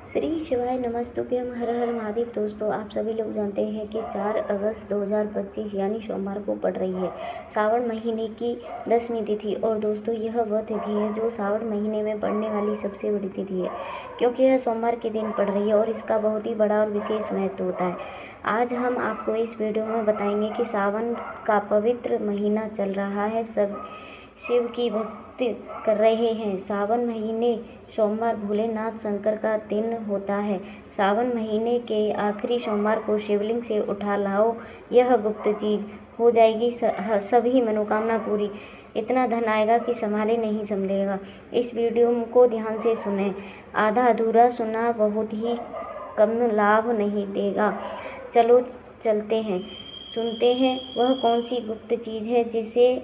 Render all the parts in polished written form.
श्री शिवाय नमस्तुभ्यम हर हर महादेव। दोस्तों, आप सभी लोग जानते हैं कि 4 अगस्त 2025 यानी सोमवार को पड़ रही है सावन महीने की 10वीं तिथि। और दोस्तों, यह वह तिथि है जो सावन महीने में पड़ने वाली सबसे बड़ी तिथि है, क्योंकि यह सोमवार के दिन पड़ रही है और इसका बहुत ही बड़ा और विशेष महत्व होता है। आज हम आपको इस वीडियो में बताएंगे कि सावन का पवित्र महीना चल रहा है, सब शिव की भक्ति कर रहे हैं। सावन महीने सोमवार भोलेनाथ शंकर का दिन होता है। सावन महीने के आखिरी सोमवार को शिवलिंग से उठा लाओ, यह गुप्त चीज हो जाएगी सभी मनोकामना पूरी। इतना धन आएगा कि संभाले नहीं संभलेगा। इस वीडियो को ध्यान से सुने, आधा अधूरा सुना बहुत ही कम लाभ नहीं देगा। चलो चलते हैं, सुनते हैं वह कौन सी गुप्त चीज़ है जिसे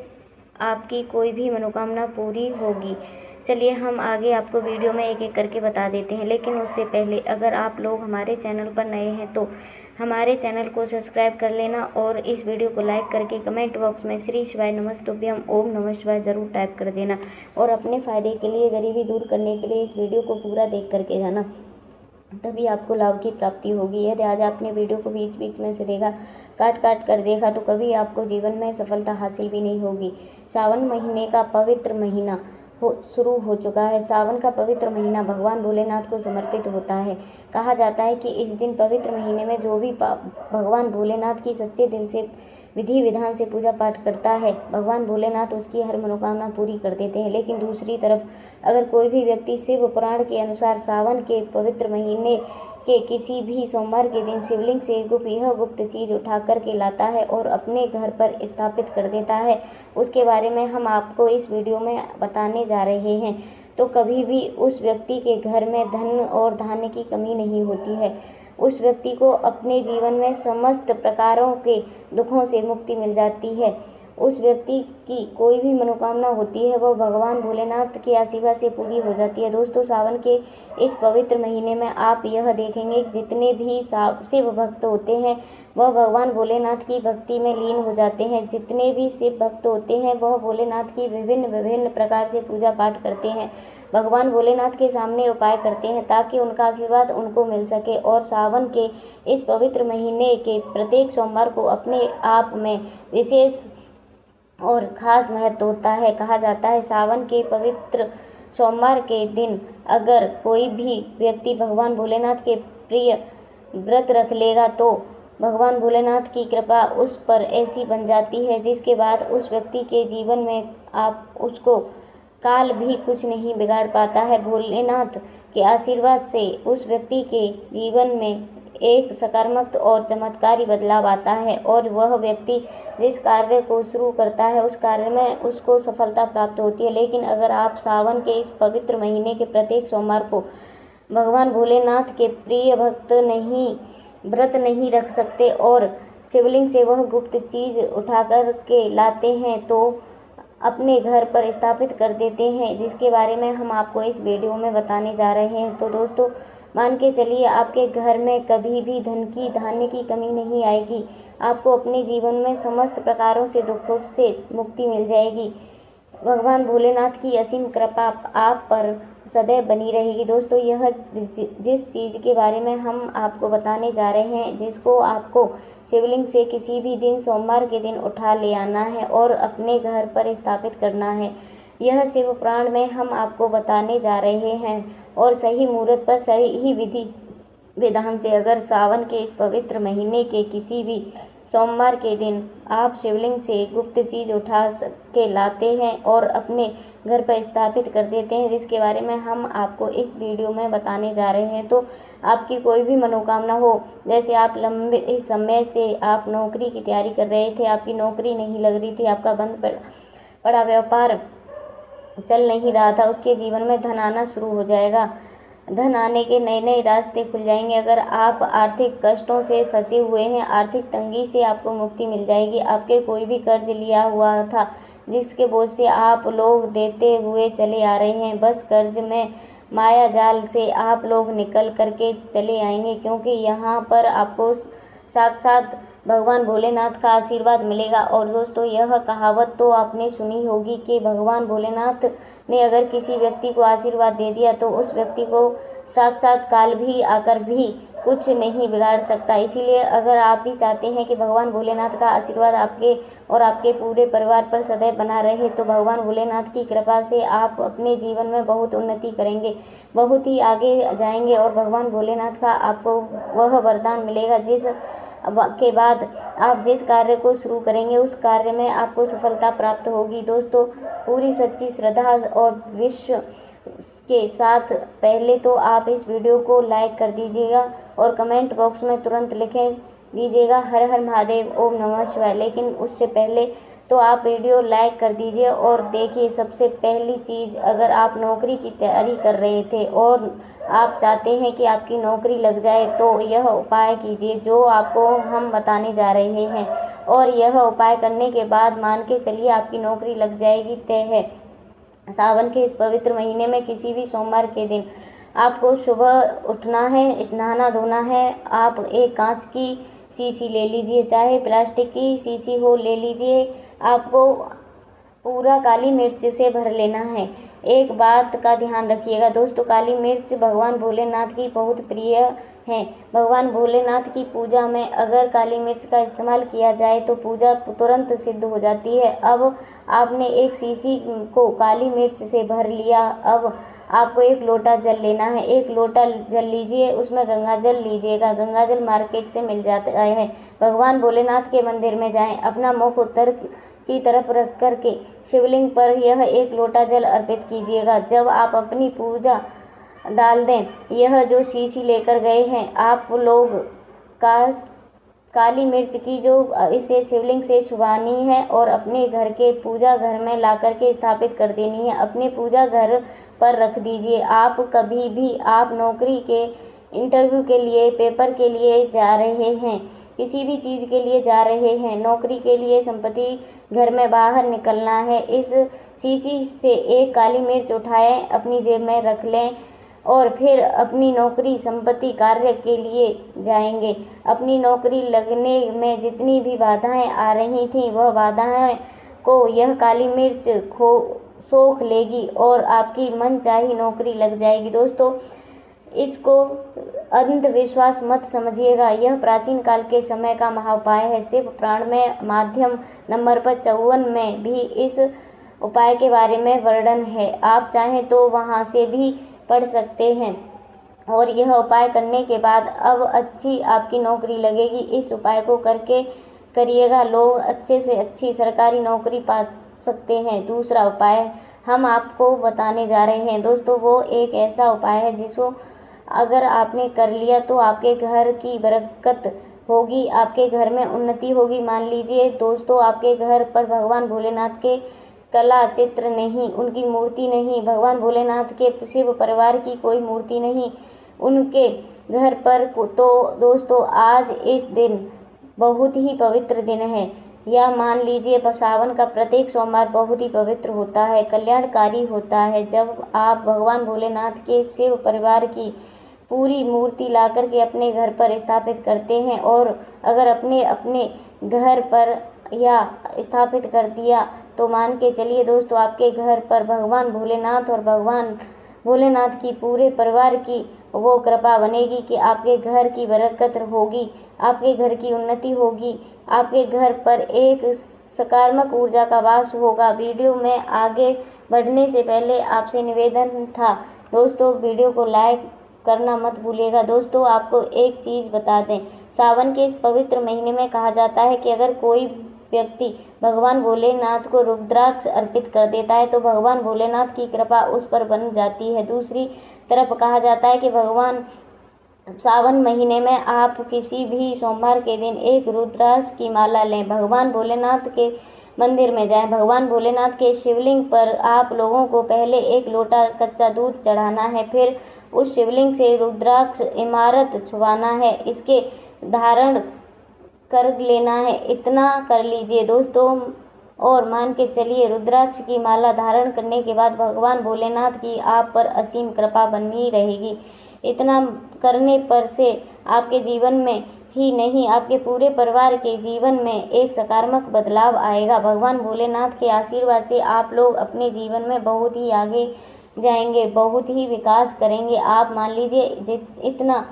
आपकी कोई भी मनोकामना पूरी होगी। चलिए हम आगे आपको वीडियो में एक एक करके बता देते हैं, लेकिन उससे पहले अगर आप लोग हमारे चैनल पर नए हैं तो हमारे चैनल को सब्सक्राइब कर लेना और इस वीडियो को लाइक करके कमेंट बॉक्स में श्री शिवाय नमस्तुभ्यम ओम नमः शिवाय ज़रूर टाइप कर देना। और अपने फ़ायदे के लिए, गरीबी दूर करने के लिए इस वीडियो को पूरा देख करके जाना, तभी आपको लाभ की प्राप्ति होगी। यदि आज आपने वीडियो को बीच बीच में से देखा, काट काट कर देखा, तो कभी आपको जीवन में सफलता हासिल भी नहीं होगी। सावन महीने का पवित्र महीना शुरू हो चुका है। सावन का पवित्र महीना भगवान भोलेनाथ को समर्पित होता है। कहा जाता है कि इस दिन पवित्र महीने में जो भी भगवान भोलेनाथ की सच्चे दिल से विधि विधान से पूजा पाठ करता है, भगवान भोलेनाथ उसकी हर मनोकामना पूरी कर देते हैं। लेकिन दूसरी तरफ अगर कोई भी व्यक्ति शिव पुराण के अनुसार सावन के पवित्र महीने के किसी भी सोमवार के दिन शिवलिंग से यह गुप्त चीज़ उठा कर के लाता है और अपने घर पर स्थापित कर देता है, उसके बारे में हम आपको इस वीडियो में बताने जा रहे हैं। तो कभी भी उस व्यक्ति के घर में धन और धान्य की कमी नहीं होती है। उस व्यक्ति को अपने जीवन में समस्त प्रकारों के दुखों से मुक्ति मिल जाती है। उस व्यक्ति की कोई भी मनोकामना होती है वह भगवान भोलेनाथ के आशीर्वाद से पूरी हो जाती है। दोस्तों, सावन के इस पवित्र महीने में आप यह देखेंगे कि जितने भी शिव भक्त होते हैं वह भगवान भोलेनाथ की भक्ति में लीन हो जाते हैं। जितने भी शिव भक्त होते हैं वह भोलेनाथ की विभिन्न विभिन्न प्रकार से पूजा पाठ करते हैं, भगवान भोलेनाथ के सामने उपाय करते हैं ताकि उनका आशीर्वाद उनको मिल सके। और सावन के इस पवित्र महीने के प्रत्येक सोमवार को अपने आप में विशेष और ख़ास महत्व होता है। कहा जाता है सावन के पवित्र सोमवार के दिन अगर कोई भी व्यक्ति भगवान भोलेनाथ के प्रिय व्रत रख लेगा तो भगवान भोलेनाथ की कृपा उस पर ऐसी बन जाती है जिसके बाद उस व्यक्ति के जीवन में आप उसको काल भी कुछ नहीं बिगाड़ पाता है। भोलेनाथ के आशीर्वाद से उस व्यक्ति के जीवन में एक सकारात्मक और चमत्कारी बदलाव आता है और वह व्यक्ति जिस कार्य को शुरू करता है उस कार्य में उसको सफलता प्राप्त होती है। लेकिन अगर आप सावन के इस पवित्र महीने के प्रत्येक सोमवार को भगवान भोलेनाथ के प्रिय भक्त नहीं व्रत नहीं रख सकते और शिवलिंग से वह गुप्त चीज़ उठा कर के लाते हैं तो अपने घर पर स्थापित कर देते हैं, जिसके बारे में हम आपको इस वीडियो में बताने जा रहे हैं। तो दोस्तों, मान के चलिए आपके घर में कभी भी धन की धान्य की कमी नहीं आएगी। आपको अपने जीवन में समस्त प्रकारों से दुखों से मुक्ति मिल जाएगी। भगवान भोलेनाथ की असीम कृपा आप पर सदैव बनी रहेगी। दोस्तों, यह जिस चीज़ के बारे में हम आपको बताने जा रहे हैं, जिसको आपको शिवलिंग से किसी भी दिन सोमवार के दिन उठा ले आना है और अपने घर पर स्थापित करना है, यह शिव पुराण में हम आपको बताने जा रहे हैं। और सही मुहूर्त पर सही विधि विधान से अगर सावन के इस पवित्र महीने के किसी भी सोमवार के दिन आप शिवलिंग से गुप्त चीज़ उठा के लाते हैं और अपने घर पर स्थापित कर देते हैं, जिसके बारे में हम आपको इस वीडियो में बताने जा रहे हैं, तो आपकी कोई भी मनोकामना हो, जैसे आप लंबे समय से आप नौकरी की तैयारी कर रहे थे, आपकी नौकरी नहीं लग रही थी, आपका बंद पड़ा व्यापार चल नहीं रहा था, उसके जीवन में धन आना शुरू हो जाएगा। धन आने के नए नए रास्ते खुल जाएंगे। अगर आप आर्थिक कष्टों से फंसे हुए हैं, आर्थिक तंगी से आपको मुक्ति मिल जाएगी। आपके कोई भी कर्ज लिया हुआ था जिसके बोझ से आप लोग देते हुए चले आ रहे हैं, बस कर्ज में माया जाल से आप लोग निकल करके चले आएंगे, क्योंकि यहाँ पर आपको साक्षात भगवान भोलेनाथ का आशीर्वाद मिलेगा। और दोस्तों यह कहावत तो आपने सुनी होगी कि भगवान भोलेनाथ ने अगर किसी व्यक्ति को आशीर्वाद दे दिया तो उस व्यक्ति को साक्षात काल भी आकर भी कुछ नहीं बिगाड़ सकता। इसीलिए अगर आप भी चाहते हैं कि भगवान भोलेनाथ का आशीर्वाद आपके और आपके पूरे परिवार पर सदैव बना रहे तो भगवान भोलेनाथ की कृपा से आप अपने जीवन में बहुत उन्नति करेंगे, बहुत ही आगे जाएंगे और भगवान भोलेनाथ का आपको वह वरदान मिलेगा जिस के बाद आप जिस कार्य को शुरू करेंगे उस कार्य में आपको सफलता प्राप्त होगी। दोस्तों पूरी सच्ची श्रद्धा और विश्व के साथ पहले तो आप इस वीडियो को लाइक कर दीजिएगा और कमेंट बॉक्स में तुरंत लिखें दीजिएगा हर हर महादेव ओम नमः शिवाय। लेकिन उससे पहले तो आप वीडियो लाइक कर दीजिए और देखिए, सबसे पहली चीज़, अगर आप नौकरी की तैयारी कर रहे थे और आप चाहते हैं कि आपकी नौकरी लग जाए तो यह उपाय कीजिए जो आपको हम बताने जा रहे हैं। और यह उपाय करने के बाद मान के चलिए आपकी नौकरी लग जाएगी तय है। सावन के इस पवित्र महीने में किसी भी सोमवार के दिन आपको सुबह उठना है, नहाना धोना है। आप एक कांच की शीशी ले लीजिए, चाहे प्लास्टिक की शीशी हो ले लीजिए। आपको पूरा काली मिर्च से भर लेना है। एक बात का ध्यान रखिएगा दोस्तों, काली मिर्च भगवान भोलेनाथ की बहुत प्रिय है। भगवान भोलेनाथ की पूजा में अगर काली मिर्च का इस्तेमाल किया जाए तो पूजा तुरंत सिद्ध हो जाती है। अब आपने एक शीशी को काली मिर्च से भर लिया। अब आपको एक लोटा जल लेना है। एक लोटा जल लीजिए, उसमें गंगा जल लीजिएगा। गंगा जल मार्केट से मिल जाता है। भगवान भोलेनाथ के मंदिर में जाएं, अपना मुख उत्तर की तरफ रख करके शिवलिंग पर यह एक लोटा जल अर्पित कीजिएगा। जब आप अपनी पूजा डाल दें, यह जो शीशी लेकर गए हैं आप लोग काली मिर्च की जो इसे शिवलिंग से छुपानी है और अपने घर के पूजा घर में ला करके स्थापित कर देनी है। अपने पूजा घर पर रख दीजिए। आप कभी भी आप नौकरी के इंटरव्यू के लिए, पेपर के लिए जा रहे हैं, किसी भी चीज़ के लिए जा रहे हैं, नौकरी के लिए, संपत्ति घर में बाहर निकलना है, इस शीशी से एक काली मिर्च उठाएं, अपनी जेब में रख लें और फिर अपनी नौकरी, संपत्ति, कार्य के लिए जाएंगे। अपनी नौकरी लगने में जितनी भी बाधाएं आ रही थीं वह बाधाएं को यह काली मिर्च सोख लेगी और आपकी मनचाही नौकरी लग जाएगी। दोस्तों इसको अंधविश्वास मत समझिएगा, यह प्राचीन काल के समय का महाउपाय है। शिव पुराण में माध्यम नंबर 54 में भी इस उपाय के बारे में वर्णन है। आप चाहें तो वहां से भी पढ़ सकते हैं। और यह उपाय करने के बाद अब अच्छी आपकी नौकरी लगेगी। इस उपाय को करके करिएगा, लोग अच्छे से अच्छी सरकारी नौकरी पा सकते हैं। दूसरा उपाय हम आपको बताने जा रहे हैं दोस्तों, वो एक ऐसा उपाय है जिसको अगर आपने कर लिया तो आपके घर की बरकत होगी, आपके घर में उन्नति होगी। मान लीजिए दोस्तों आपके घर पर भगवान भोलेनाथ के कला चित्र नहीं, उनकी मूर्ति नहीं, भगवान भोलेनाथ के शिव परिवार की कोई मूर्ति नहीं उनके घर पर, तो दोस्तों आज इस दिन बहुत ही पवित्र दिन है। या मान लीजिए सावन का प्रत्येक सोमवार बहुत ही पवित्र होता है, कल्याणकारी होता है। जब आप भगवान भोलेनाथ के शिव परिवार की पूरी मूर्ति ला कर के अपने घर पर स्थापित करते हैं और अगर अपने अपने घर पर या स्थापित कर दिया तो मान के चलिए दोस्तों आपके घर पर भगवान भोलेनाथ और भगवान भोलेनाथ की पूरे परिवार की वो कृपा बनेगी कि आपके घर की बरकत होगी, आपके घर की उन्नति होगी, आपके घर पर एक सकारात्मक ऊर्जा का वास होगा। वीडियो में आगे बढ़ने से पहले आपसे निवेदन था दोस्तों, वीडियो को लाइक करना मत भूलिएगा। दोस्तों आपको एक चीज़ बता दें, सावन के इस पवित्र महीने में कहा जाता है कि अगर कोई व्यक्ति भगवान भोलेनाथ को रुद्राक्ष अर्पित कर देता है तो भगवान भोलेनाथ की कृपा उस पर बन जाती है। दूसरी तरफ कहा जाता है कि भगवान सावन महीने में आप किसी भी सोमवार के दिन एक रुद्राक्ष की माला लें, भगवान भोलेनाथ के मंदिर में जाएं, भगवान भोलेनाथ के शिवलिंग पर आप लोगों को पहले एक लोटा कच्चा दूध चढ़ाना है, फिर उस शिवलिंग से रुद्राक्ष इमारत छुपाना है, इसके धारण कर लेना है। इतना कर लीजिए दोस्तों और मान के चलिए रुद्राक्ष की माला धारण करने के बाद भगवान भोलेनाथ की आप पर असीम कृपा बनी रहेगी। इतना करने पर से आपके जीवन में ही नहीं आपके पूरे परिवार के जीवन में एक सकारात्मक बदलाव आएगा। भगवान भोलेनाथ के आशीर्वाद से आप लोग अपने जीवन में बहुत ही आगे जाएंगे, बहुत ही विकास करेंगे। आप मान लीजिए इतना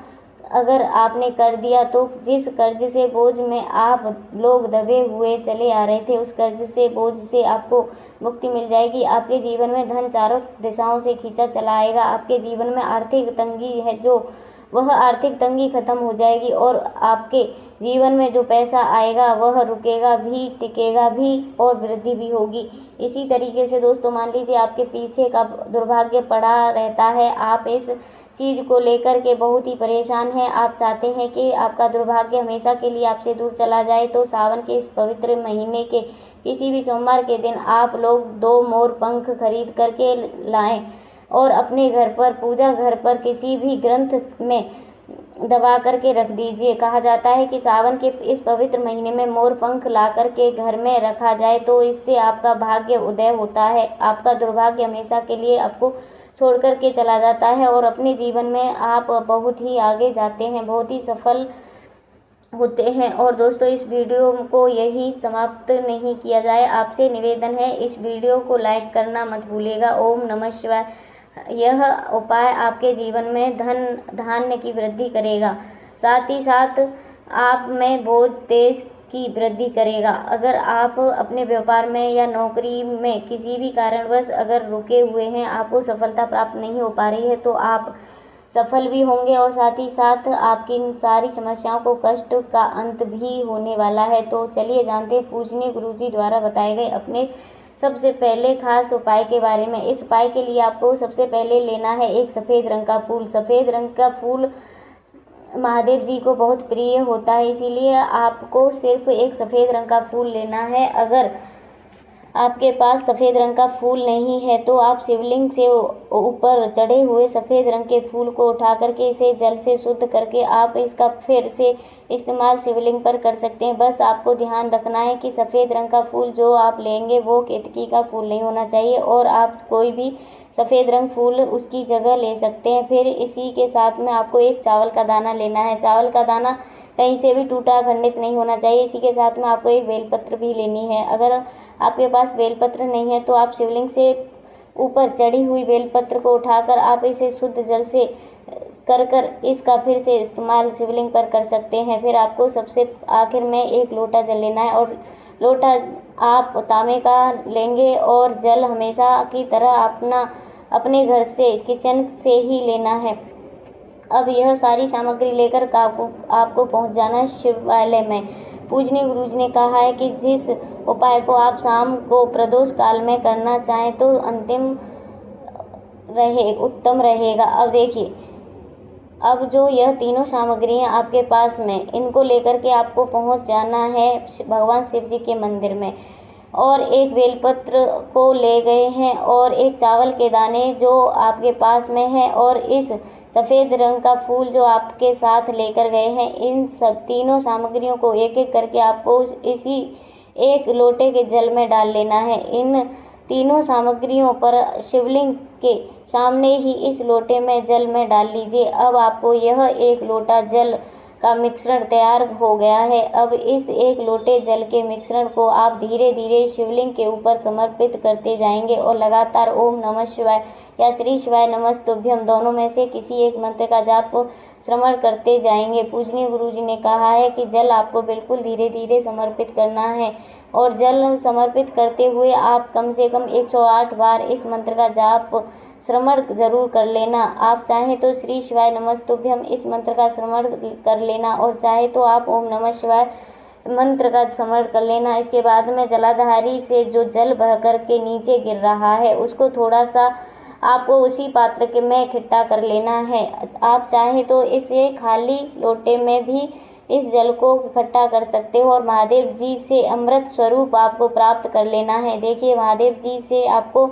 अगर आपने कर दिया तो जिस कर्ज से बोझ में आप लोग दबे हुए चले आ रहे थे, उस कर्ज से बोझ से आपको मुक्ति मिल जाएगी। आपके जीवन में धन चारों दिशाओं से खींचा चला आएगा। आपके जीवन में आर्थिक तंगी है जो वह आर्थिक तंगी खत्म हो जाएगी और आपके जीवन में जो पैसा आएगा वह रुकेगा भी, टिकेगा भी और वृद्धि भी होगी। इसी तरीके से दोस्तों मान लीजिए आपके पीछे का दुर्भाग्य पड़ा रहता है, आप इस चीज़ को लेकर के बहुत ही परेशान हैं, आप चाहते हैं कि आपका दुर्भाग्य हमेशा के लिए आपसे दूर चला जाए, तो सावन के इस पवित्र महीने के किसी भी सोमवार के दिन आप लोग 2 मोर पंख खरीद करके लाएं और अपने घर पर, पूजा घर पर किसी भी ग्रंथ में दबा करके रख दीजिए। कहा जाता है कि सावन के इस पवित्र महीने में मोर पंख ला करके घर में रखा जाए तो इससे आपका भाग्य उदय होता है, आपका दुर्भाग्य हमेशा के लिए आपको छोड़ कर के चला जाता है और अपने जीवन में आप बहुत ही आगे जाते हैं, बहुत ही सफल होते हैं। और दोस्तों इस वीडियो को यही समाप्त नहीं किया जाए, आपसे निवेदन है इस वीडियो को लाइक करना मत भूलिएगा। ओम नमः शिवाय। यह उपाय आपके जीवन में धन धान्य की वृद्धि करेगा, साथ ही साथ आप में बोझ तेज की वृद्धि करेगा। अगर आप अपने व्यापार में या नौकरी में किसी भी कारणवश अगर रुके हुए हैं, आपको सफलता प्राप्त नहीं हो पा रही है, तो आप सफल भी होंगे और साथ ही साथ आपकी सारी समस्याओं को कष्ट का अंत भी होने वाला है। तो चलिए जानते हैं पूजनीय गुरुजी द्वारा बताए गए अपने सबसे पहले खास उपाय के बारे में। इस उपाय के लिए आपको सबसे पहले लेना है एक सफ़ेद रंग का फूल। सफ़ेद रंग का फूल महादेव जी को बहुत प्रिय होता है, इसीलिए आपको सिर्फ एक सफ़ेद रंग का फूल लेना है। अगर आपके पास सफ़ेद रंग का फूल नहीं है तो आप शिवलिंग से ऊपर चढ़े हुए सफ़ेद रंग के फूल को उठा करके इसे जल से शुद्ध करके आप इसका फिर से इस्तेमाल शिवलिंग पर कर सकते हैं। बस आपको ध्यान रखना है कि सफ़ेद रंग का फूल जो आप लेंगे वो केतकी का फूल नहीं होना चाहिए और आप कोई भी सफ़ेद रंग फूल उसकी जगह ले सकते हैं। फिर इसी के साथ में आपको एक चावल का दाना लेना है। चावल का दाना कहीं से भी टूटा खंडित नहीं होना चाहिए। इसी के साथ में आपको एक बेलपत्र भी लेनी है। अगर आपके पास बेलपत्र नहीं है तो आप शिवलिंग से ऊपर चढ़ी हुई बेलपत्र को उठाकर आप इसे शुद्ध जल से कर इसका फिर से इस्तेमाल शिवलिंग पर कर सकते हैं। फिर आपको सबसे आखिर में एक लोटा जल लेना है और लोटा आप तांबे का लेंगे और जल हमेशा की तरह अपने घर से किचन से ही लेना है। अब यह सारी सामग्री लेकर आपको पहुंच जाना है शिवालय में। पूजनीय गुरुजी ने कहा है कि जिस उपाय को आप शाम को प्रदोष काल में करना चाहें तो उत्तम रहेगा। अब देखिए, अब जो यह तीनों सामग्रियां आपके पास में, इनको लेकर के आपको पहुंच जाना है भगवान शिव जी के मंदिर में और एक बेलपत्र को ले गए हैं और एक चावल के दाने जो आपके पास में है और इस सफ़ेद रंग का फूल जो आपके साथ लेकर गए हैं, इन सब तीनों सामग्रियों को एक एक करके आपको इसी एक लोटे के जल में डाल लेना है। इन तीनों सामग्रियों पर शिवलिंग के सामने ही इस लोटे में जल में डाल लीजिए। अब आपको यह एक लोटा जल का मिश्रण तैयार हो गया है। अब इस एक लोटे जल के मिश्रण को आप धीरे धीरे शिवलिंग के ऊपर समर्पित करते जाएंगे और लगातार ओम नमः शिवाय या श्री शिवाय नमस्तुभ्यम दोनों में से किसी एक मंत्र का जाप श्रवण करते जाएंगे। पूजनीय गुरुजी ने कहा है कि जल आपको बिल्कुल धीरे धीरे समर्पित करना है और जल समर्पित करते हुए आप कम से कम 108 बार इस मंत्र का जाप श्रवण जरूर कर लेना। आप चाहें तो श्री शिवाय नमस्तुभ्यम इस मंत्र का श्रवण कर लेना और चाहे तो आप ओम नमः शिवाय मंत्र का स्मरण कर लेना। इसके बाद में जलाधारी से जो जल बह कर के नीचे गिर रहा है उसको थोड़ा सा आपको उसी पात्र के में इकट्ठा कर लेना है। आप चाहें तो इसे खाली लोटे में भी इस जल को इकट्ठा कर सकते हो और महादेव जी से अमृत स्वरूप आपको प्राप्त कर लेना है। देखिए, महादेव जी से आपको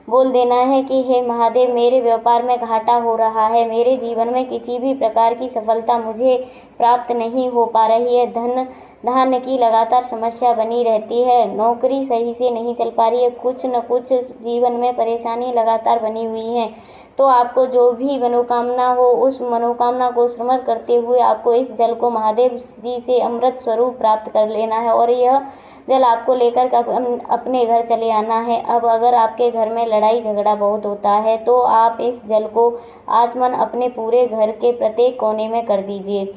बोल देना है कि हे महादेव, मेरे व्यापार में घाटा हो रहा है, मेरे जीवन में किसी भी प्रकार की सफलता मुझे प्राप्त नहीं हो पा रही है, धन धान्य की लगातार समस्या बनी रहती है, नौकरी सही से नहीं चल पा रही है, कुछ न कुछ जीवन में परेशानी लगातार बनी हुई हैं, तो आपको जो भी मनोकामना हो उस मनोकामना को स्मरण करते हुए आपको इस जल को महादेव जी से अमृत स्वरूप प्राप्त कर लेना है और यह जल आपको लेकर अपने घर चले आना है। अब अगर आपके घर में लड़ाई झगड़ा बहुत होता है तो आप इस जल को आचमन अपने पूरे घर के प्रत्येक कोने में कर दीजिए,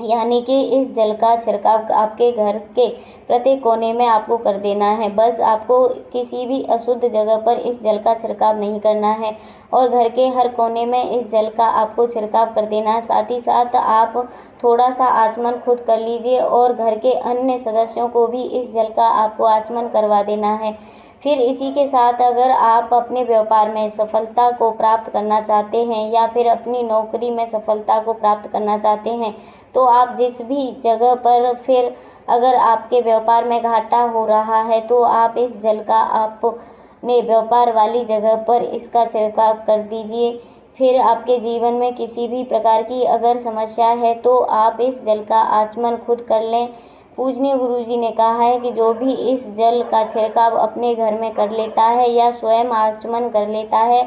यानी कि इस जल का छिड़काव आपके घर के प्रत्येक कोने में आपको कर देना है। बस आपको किसी भी अशुद्ध जगह पर इस जल का छिड़काव नहीं करना है और घर के हर कोने में इस जल का आपको छिड़काव कर देना है। साथ ही साथ आप थोड़ा सा आचमन खुद कर लीजिए और घर के अन्य सदस्यों को भी इस जल का आपको आचमन करवा देना है। फिर इसी के साथ अगर आप अपने व्यापार में सफलता को प्राप्त करना चाहते हैं या फिर अपनी नौकरी में सफलता को प्राप्त करना चाहते हैं तो आप जिस भी जगह पर फिर अगर आपके व्यापार में घाटा हो रहा है तो आप इस जल का अपने व्यापार वाली जगह पर इसका छिड़काव कर दीजिए। फिर आपके जीवन में किसी भी प्रकार की अगर समस्या है तो आप इस जल का आचमन खुद कर लें। पूजनीय गुरुजी ने कहा है कि जो भी इस जल का छिड़काव अपने घर में कर लेता है या स्वयं आचमन कर लेता है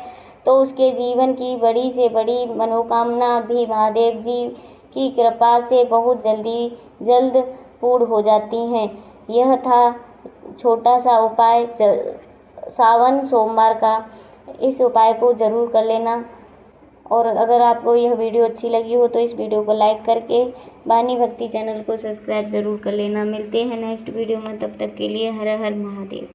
तो उसके जीवन की बड़ी से बड़ी मनोकामना भी महादेव जी की कृपा से बहुत जल्द पूर्ण हो जाती हैं। यह था छोटा सा उपाय सावन सोमवार का। इस उपाय को ज़रूर कर लेना और अगर आपको यह वीडियो अच्छी लगी हो तो इस वीडियो को लाइक करके वाणी भक्ति चैनल को सब्सक्राइब ज़रूर कर लेना। मिलते हैं नेक्स्ट वीडियो में, तब तक के लिए हर हर महादेव।